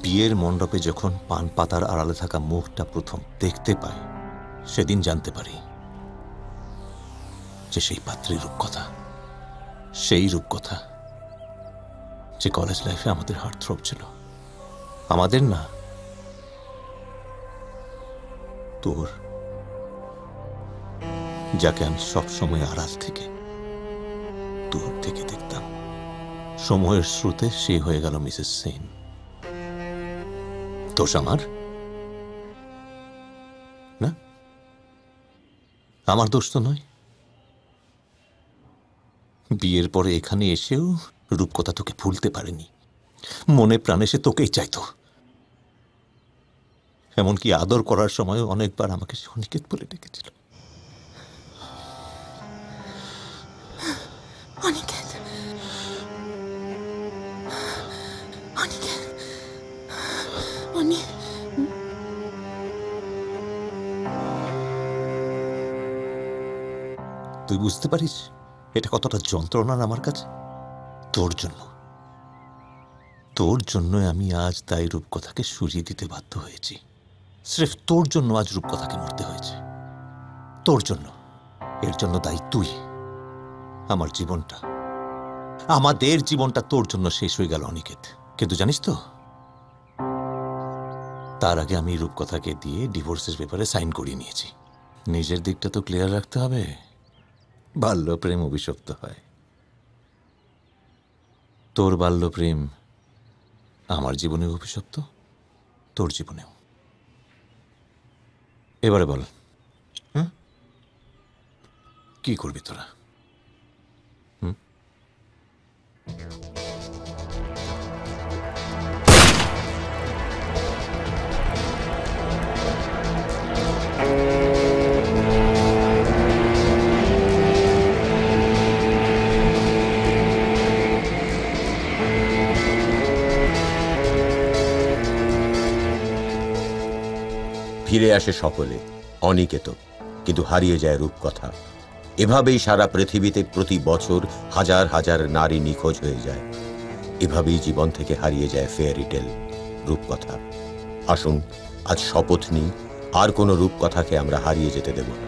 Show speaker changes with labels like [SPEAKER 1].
[SPEAKER 1] বিয়ের মণ্ডপে যখন পান পাতার আড়ালে থাকা মুখটা প্রথম দেখতে পাই, সেদিন জানতে পারি যে সেই পাত্রী রূপকথা, সেই রূপকথা যে কলেজ লাইফে আমাদের হার্ট থ্রব ছিল। আমাদের না, তোর, যাকে আমি সবসময় আড়াল থেকে দূর থেকে দেখতাম। সময়ের স্রোতে সে হয়ে গেল মিসেস সেন। দোষ আমার না, আমার দোষ তো নয়। বিয়ের পরে এখানে এসেও রূপকথা তোকে ভুলতে পারেনি, মনে প্রাণে সে তোকেই চাইতো। এমনকি আদর করার সময় অনেকবার আমাকে সে অনিকেত বলে ডেকেছিল।
[SPEAKER 2] অনিকেত, অনিকেত,
[SPEAKER 1] তুই বুঝতে পারিস এটা কতটা যন্ত্রণার আমার কাছে? তোর জন্য, তোর জন্য আমি আজ তাই রূপকথাকে সরিয়ে দিতে বাধ্য হয়েছি। স্রেফ তোর জন্য আজ রূপকথাকে মরতে হয়েছে, তোর জন্য। এর জন্য দায়ী তুই। আমার জীবনটা, আমাদের জীবনটা তোর জন্য শেষ হয়ে গেল অনিকেত। কিন্তু জানিস তো, তার আগে আমি রূপকথাকে দিয়ে ডিভোর্সের পেপারে সাইন করিয়ে নিয়েছি। নিজের দিকটা তো ক্লিয়ার রাখতে হবে। বাল্যপ্রেম অভিশপ্ত হয়, তোর বাল্যপ্রেম আমার জীবনে অভিশপ্ত, তোর জীবনেও। এবারে বল, কি করবি তোরা?
[SPEAKER 3] ফিরে আসে সকলে, অনিকেত, কিন্তু হারিয়ে যায় রূপকথা। এভাবেই সারা পৃথিবীতে প্রতি বছর হাজার হাজার নারী নিখোঁজ হয়ে যায়। এভাবেই জীবন থেকে হারিয়ে যায় ফেয়ারি টেল, রূপকথা। আসুন আজ শপথ নিই, আর কোনো রূপকথাকে আমরা হারিয়ে যেতে দেব না।